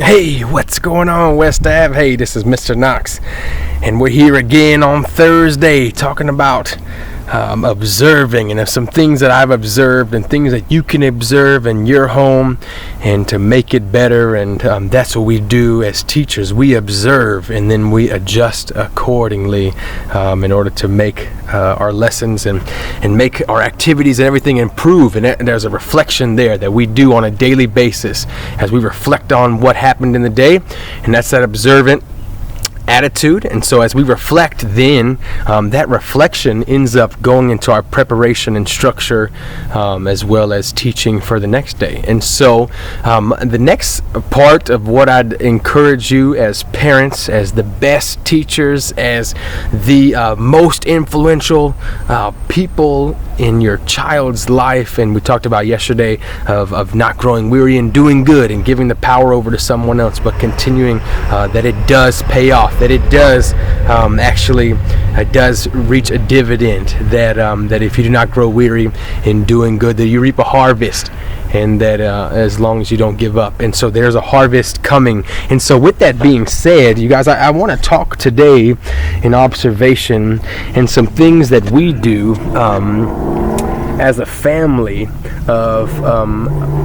Hey, what's going on, West Ave? Hey, this is Mr. Knox, and we're here again on Thursday talking about observing and some things that I've observed and things that you can observe in your home and to make it better. And that's what we do as teachers. We observe and then we adjust accordingly in order to make our lessons and make our activities and everything improve. And there's a reflection there that we do on a daily basis as we reflect on what happened in the day, and that's that observant attitude. And so as we reflect, then that reflection ends up going into our preparation and structure, as well as teaching for the next day. And so the next part of what I'd encourage you as parents, as the best teachers, as the most influential people in your child's life, and we talked about yesterday of not growing weary and doing good and giving the power over to someone else, but continuing that it does pay off, that it does it does reach a dividend, that if you do not grow weary in doing good, that you reap a harvest, and that as long as you don't give up. And so there's a harvest coming. And so with that being said, you guys, I want to talk today in observation and some things that we do as a family of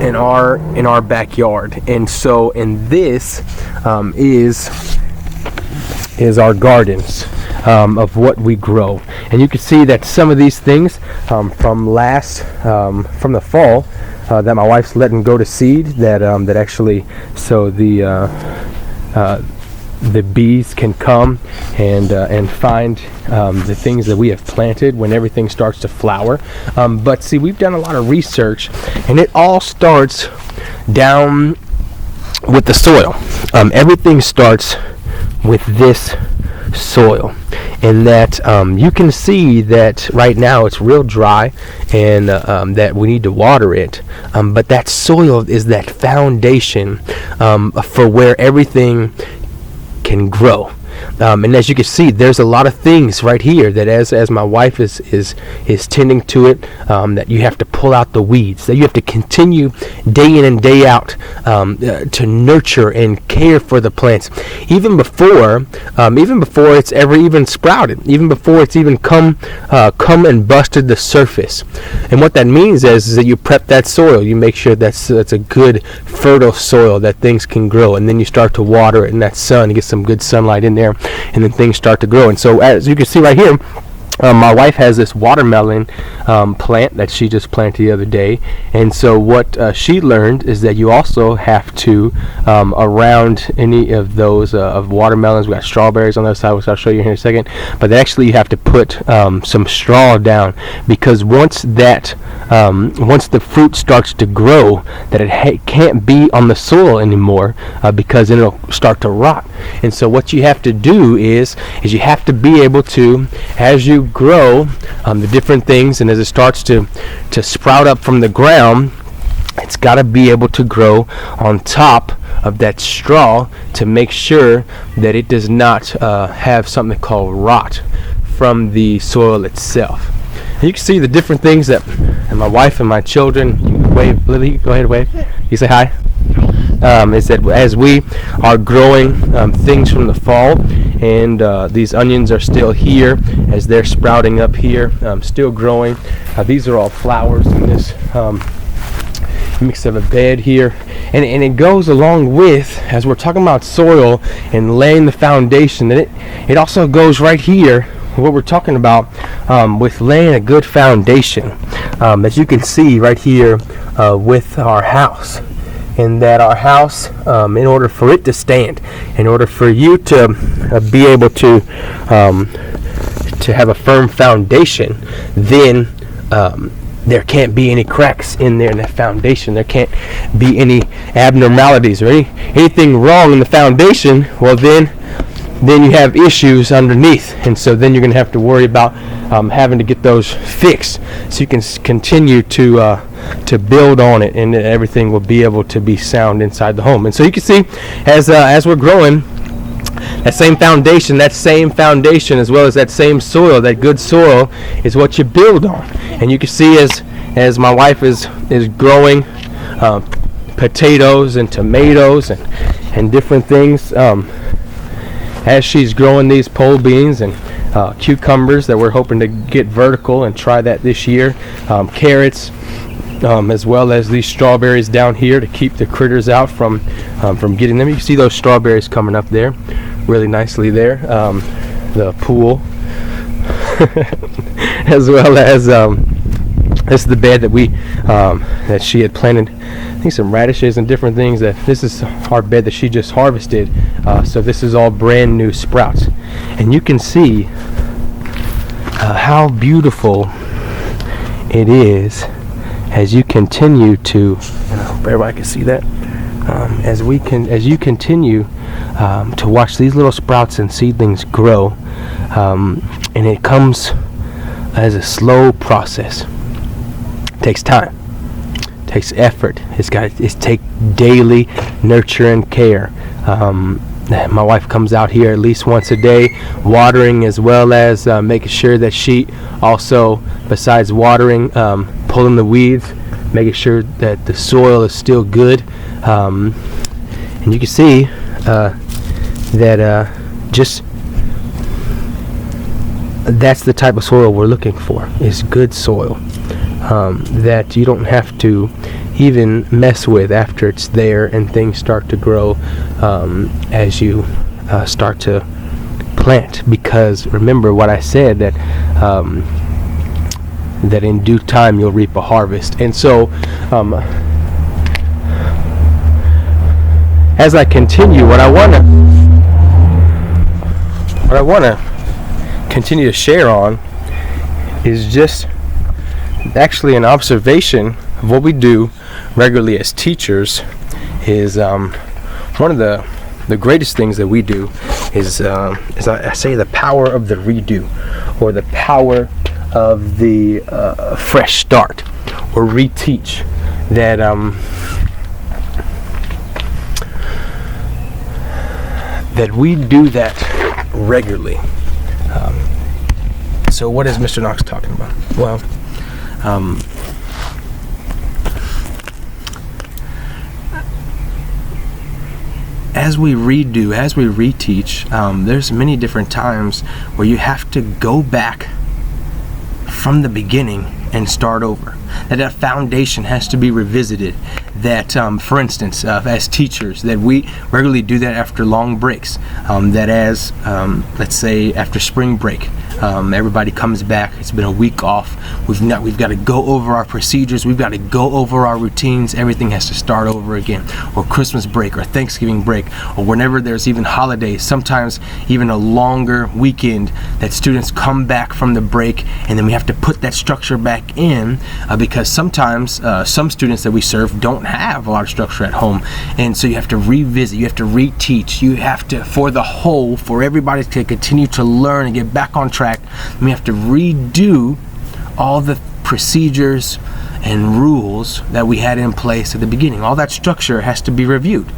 in our backyard. And so this is our gardens of what we grow. And you can see that some of these things from the fall that my wife's letting go to seed, that actually, so the bees can come and find the things that we have planted when everything starts to flower. But see, we've done a lot of research, and it all starts down with the soil. Everything starts with this soil, and that you can see that right now it's real dry, and that we need to water it, but that soil is that foundation for where everything can grow. And as you can see, there's a lot of things right here that as my wife is tending to it, that you have to pull out the weeds, that you have to continue day in and day out to nurture and care for the plants, even before it's ever even sprouted, even before it's even come and busted the surface. And what that means is that you prep that soil, you make sure that's a good fertile soil that things can grow, and then you start to water it in that sun, you get some good sunlight in there, and then things start to grow. And so as you can see right here, my wife has this watermelon plant that she just planted the other day. And so what she learned is that you also have to, around any of those of watermelons, we got strawberries on the other side, which I'll show you here in a second, but actually you have to put some straw down, because once the fruit starts to grow, that it can't be on the soil anymore, because then it'll start to rot. And so what you have to do is you have to be able to, as you grow the different things, and as it starts to sprout up from the ground, it's got to be able to grow on top of that straw to make sure that it does not have something called rot from the soil itself. And you can see the different things that, and my wife and my children, you can wave, Lily, go ahead and wave. You say hi. Is that as we are growing things from the fall, and these onions are still here as they're sprouting up here, still growing. These are all flowers in this mix of a bed here, and it goes along with, as we're talking about soil and laying the foundation, that it also goes right here, what we're talking about with laying a good foundation, as you can see right here with our house. And that our house, in order for it to stand, in order for you to be able to have a firm foundation, then there can't be any cracks in there in that foundation. There can't be any abnormalities or anything wrong in the foundation. Well, then you have issues underneath, and so then you're going to have to worry about having to get those fixed, so you can continue to build on it, and everything will be able to be sound inside the home. And so you can see as we're growing, that same foundation, as well as that same soil, that good soil, is what you build on. And you can see as my wife is growing potatoes and tomatoes and different things. As she's growing these pole beans and cucumbers that we're hoping to get vertical and try that this year, carrots, as well as these strawberries down here to keep the critters out from getting them. You can see those strawberries coming up there really nicely there. The pool as well as this is the bed that we that she had planted, I think, some radishes and different things. That this is our bed that she just harvested, so this is all brand new sprouts, and you can see how beautiful it is as you continue to, everybody can see that, as you continue to watch these little sprouts and seedlings grow, and it comes as a slow process. It takes time, it takes effort. It's take daily nurture and care. My wife comes out here at least once a day, watering, as well as making sure that she also, besides watering, pulling the weeds, making sure that the soil is still good. And you can see that just that's the type of soil we're looking for, is good soil that you don't have to even mess with after it's there and things start to grow as you start to plant. Because remember what I said, that that in due time you'll reap a harvest. And so as I continue, what I want to continue to share on is just actually an observation of what we do regularly as teachers. Is one of the greatest things that we do is I say the power of the redo, or the power of the fresh start, or reteach. That we do that regularly. So what is Mr. Knox talking about? Well, as we redo, as we reteach, there's many different times where you have to go back from the beginning and start over. That foundation has to be revisited. That, for instance, as teachers, that we regularly do that after long breaks. That as, let's say, after spring break, everybody comes back. It's been a week off. We've got to go over our procedures. We've got to go over our routines. Everything has to start over again. Or Christmas break, or Thanksgiving break, or whenever there's even holidays. Sometimes even a longer weekend, that students come back from the break, and then we have to put that structure back in, because sometimes some students that we serve don't have a lot of structure at home, and so you have to revisit, you have to reteach, you have to, for everybody to continue to learn and get back on track, we have to redo all the procedures and rules that we had in place at the beginning. All that structure has to be reviewed.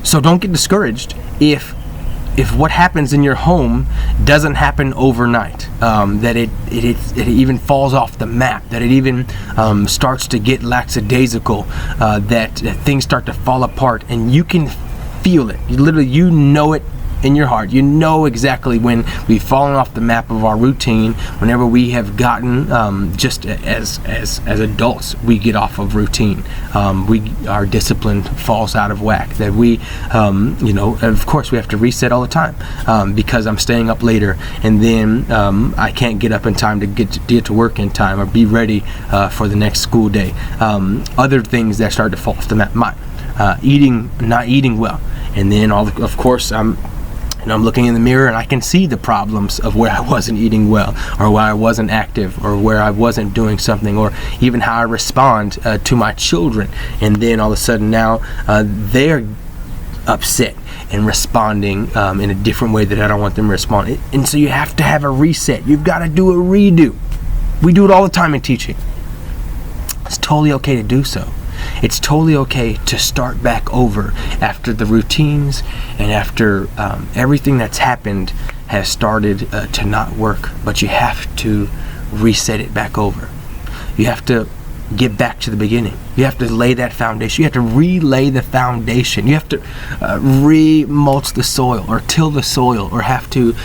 So don't get discouraged if what happens in your home doesn't happen overnight, that it even falls off the map, that it even starts to get lackadaisical, that things start to fall apart, and you can feel it. You know it in your heart. You know exactly when we've fallen off the map of our routine. Whenever we have gotten, just as adults, we get off of routine. Our discipline falls out of whack. That we, of course, we have to reset all the time, because I'm staying up later, and then I can't get up in time to get to work in time, or be ready for the next school day. Other things that start to fall off the map, not eating well, and then of course I'm looking in the mirror and I can see the problems of where I wasn't eating well, or where I wasn't active, or where I wasn't doing something, or even how I respond to my children. And then all of a sudden now they're upset and responding in a different way that I don't want them to respond. And so you have to have a reset. You've got to do a redo. We do it all the time in teaching. It's totally okay to do so. It's totally okay to start back over after the routines and after everything that's happened has started to not work. But you have to reset it back over. You have to get back to the beginning. You have to lay that foundation. You have to relay the foundation. You have to re-mulch the soil, or till the soil, or have to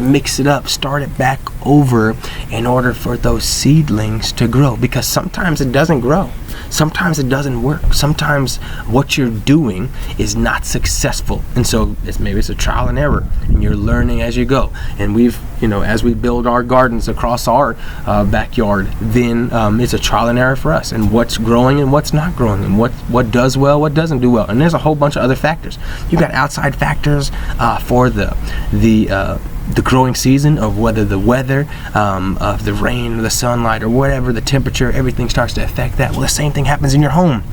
mix it up, start it back over in order for those seedlings to grow. Because sometimes it doesn't grow. Sometimes it doesn't work. Sometimes what you're doing is not successful. And so maybe it's a trial and error, and you're learning as you go. And we've, as we build our gardens across our backyard, then it's a trial and error for us, and what's growing and what's not growing, and what does well, what doesn't do well. And there's a whole bunch of other factors. You've got outside factors for the growing season, of whether the weather, of the rain, or the sunlight, or whatever, the temperature, everything starts to affect that. Well, the same thing happens in your home.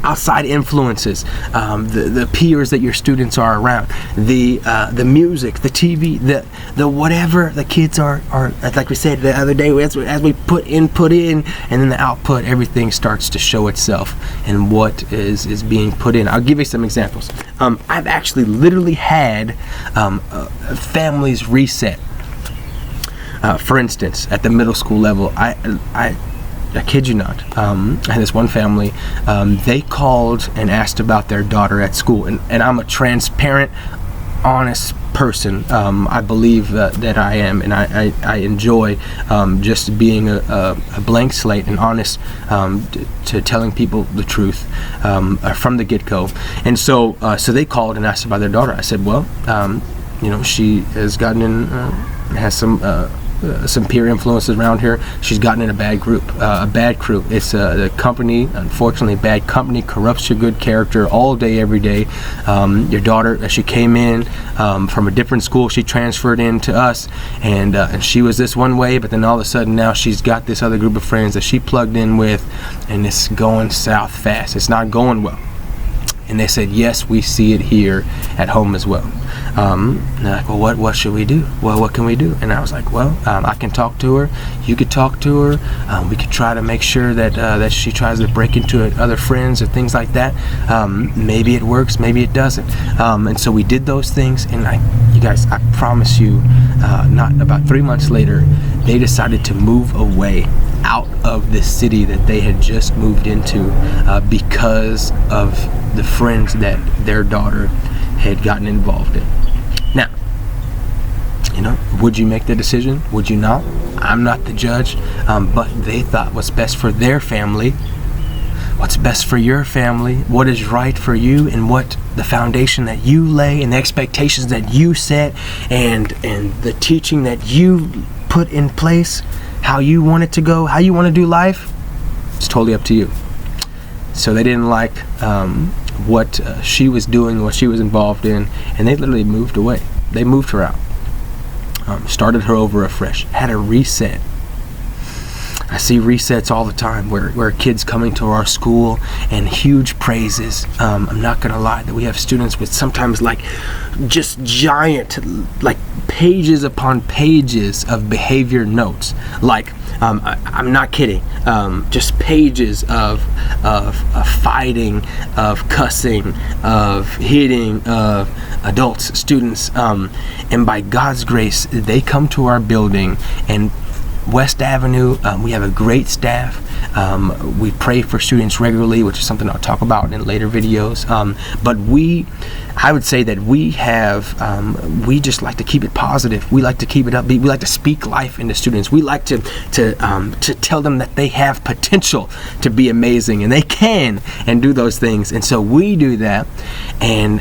Outside influences, the peers that your students are around, the music, the TV, the whatever the kids are, like we said the other day, as we put input in, and then the output, everything starts to show itself and what is being put in. I'll give you some examples. I've actually literally had families reset. For instance, at the middle school level, I kid you not, I had this one family, they called and asked about their daughter at school, and I'm a transparent, honest person. I believe that I am, and I enjoy just being a blank slate and honest to telling people the truth from the get-go. And so they called and asked about their daughter. I said, well, she has gotten in, has some peer influences around here. She's gotten in a bad group, a bad crew. It's the company, unfortunately, bad company corrupts your good character all day, every day. Your daughter, she came in from a different school. She transferred in to us, and she was this one way, but then all of a sudden now she's got this other group of friends that she plugged in with, and it's going south fast. It's not going well. And they said, yes, we see it here at home as well. And they're like, well, what should we do? Well, what can we do? And I was like, well, I can talk to her. You could talk to her. We could try to make sure that she tries to break into other friends or things like that. Maybe it works, maybe it doesn't. And so we did those things. And you guys, I promise you, not about 3 months later, they decided to move away out of the city that they had just moved into because of the friends that their daughter had gotten involved in. Now, would you make the decision? Would you not? I'm not the judge, but they thought what's best for their family, what's best for your family, what is right for you, and what the foundation that you lay, and the expectations that you set, and the teaching that you put in place, how you want it to go, how you want to do life, it's totally up to you. So they didn't like what she was doing, what she was involved in, and they literally moved away. They moved her out, started her over afresh, had a reset. I see resets all the time where kids coming to our school and huge praises. I'm not gonna lie that we have students with sometimes like just giant, like pages upon pages of behavior notes. Like I'm not kidding. Just pages of fighting, of cussing, of hitting, of adults, students, and by God's grace, they come to our building. And West Avenue, we have a great staff. We pray for students regularly, which is something I'll talk about in later videos. But I would say that we just like to keep it positive. We like to keep it upbeat. We like to speak life into students. We like to tell them that they have potential to be amazing, and they can and do those things. And so we do that, and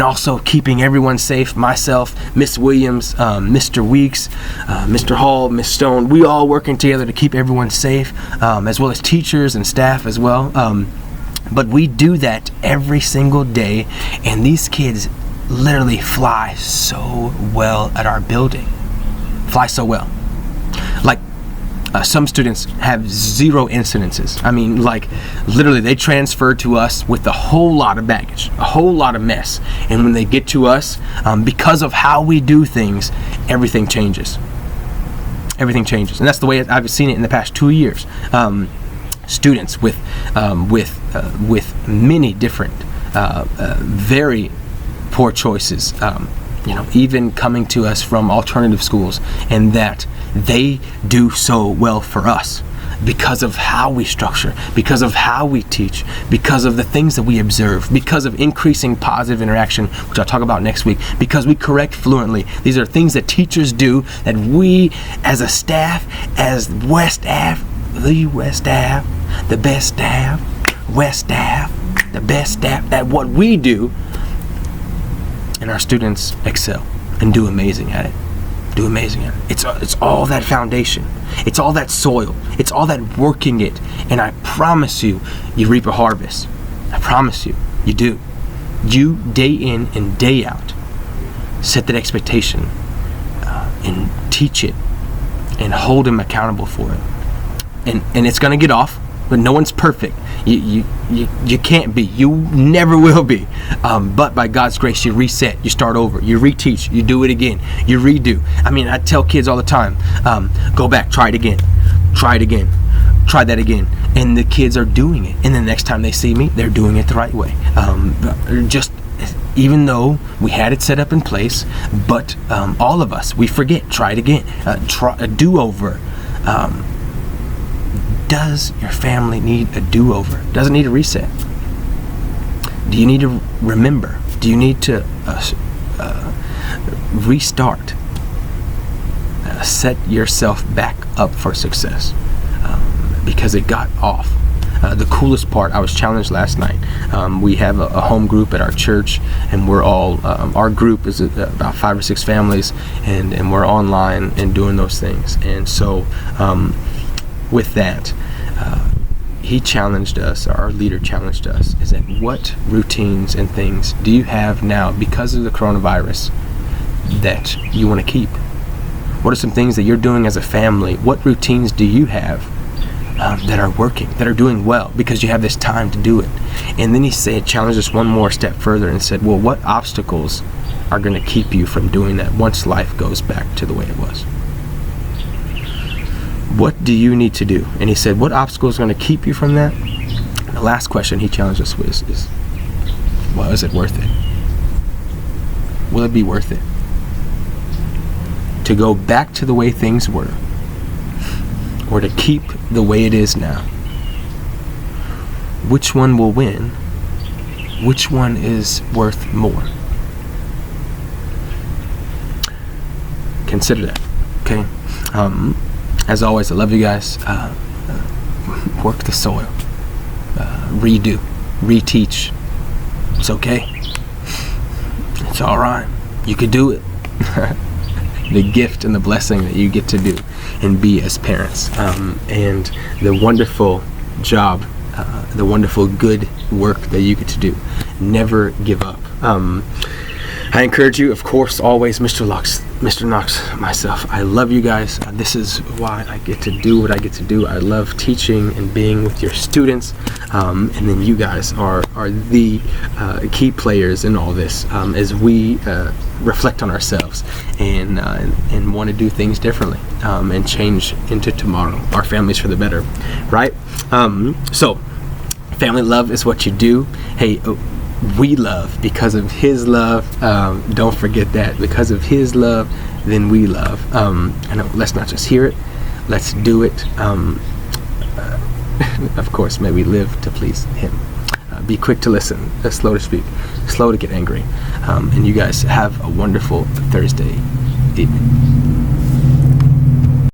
also keeping everyone safe. Myself, Miss Williams, Mr. Weeks, Mr. Hall, Miss Stone. We all working together to keep everyone safe, as well as teachers and staff as well. But we do that every single day, and these kids literally fly so well at our building. Fly so well. Like, some students have 0 incidences. I mean, like, literally they transfer to us with a whole lot of baggage, a whole lot of mess. And when they get to us, because of how we do things, everything changes. Everything changes. And that's the way I've seen it in the past 2 years. Students with many different, very poor choices, even coming to us from alternative schools, and that they do so well for us. because of how we structure, because of how we teach, because of the things that we observe, because of increasing positive interaction, which I'll talk about next week, because we correct fluently. These are things that teachers do that we as a staff, as West Ave, the West Ave, the best staff, West Ave, the best staff, that what we do, and our students excel and do amazing at it. Do amazing at it. It's all that foundation. It's all that soil. It's all that working it. And I promise you, you reap a harvest. I promise you, you do. You, day in and day out, set that expectation and teach it and hold them accountable for it. And it's going to get off, but no one's perfect. You can't be. You never will be. But by God's grace, you reset. You start over. You reteach. You do it again. You redo. I mean, I tell kids all the time, go back, try it again. Try it again. Try that again. And the kids are doing it. And the next time they see me, they're doing it the right way. Just even though we had it set up in place, but all of us, we forget. Try it again. Try a do-over. Does your family need a do-over? Does it need a reset? Do you need to remember? Do you need to restart? Set yourself back up for success because it got off. The coolest part, I was challenged last night. We have a home group at our church, and we're all, our group is about 5 or 6 families, and we're online and doing those things. And so with that, he challenged us, our leader challenged us, is that what routines and things do you have now because of the coronavirus that you want to keep? What are some things that you're doing as a family? What routines do you have that are working, that are doing well because you have this time to do it? And then he challenged us one more step further and said, well, what obstacles are going to keep you from doing that once life goes back to the way it was? What do you need to do? And he said, what obstacle is going to keep you from that? And the last question he challenged us with is, well, is it worth it? Will it be worth it to go back to the way things were, or to keep the way it is now? Which one will win? Which one is worth more? Consider that, okay? As always, I love you guys. Work the soil. Redo. Reteach. It's okay. It's all right. You could do it. The gift and the blessing that you get to do and be as parents. And the wonderful job, the wonderful good work that you get to do. Never give up. I encourage you, of course, always, Mr. Knox, myself. I love you guys. This is why I get to do what I get to do. I love teaching and being with your students. And then you guys are the key players in all this as we reflect on ourselves and want to do things differently and change into tomorrow. Our families for the better, right? So, family love is what you do. Hey, we love because of his love. Don't forget that. Because of his love, then we love. And let's not just hear it, let's do it. Of course, may we live to please him. Be quick to listen, slow to speak, slow to get angry. And you guys have a wonderful Thursday evening.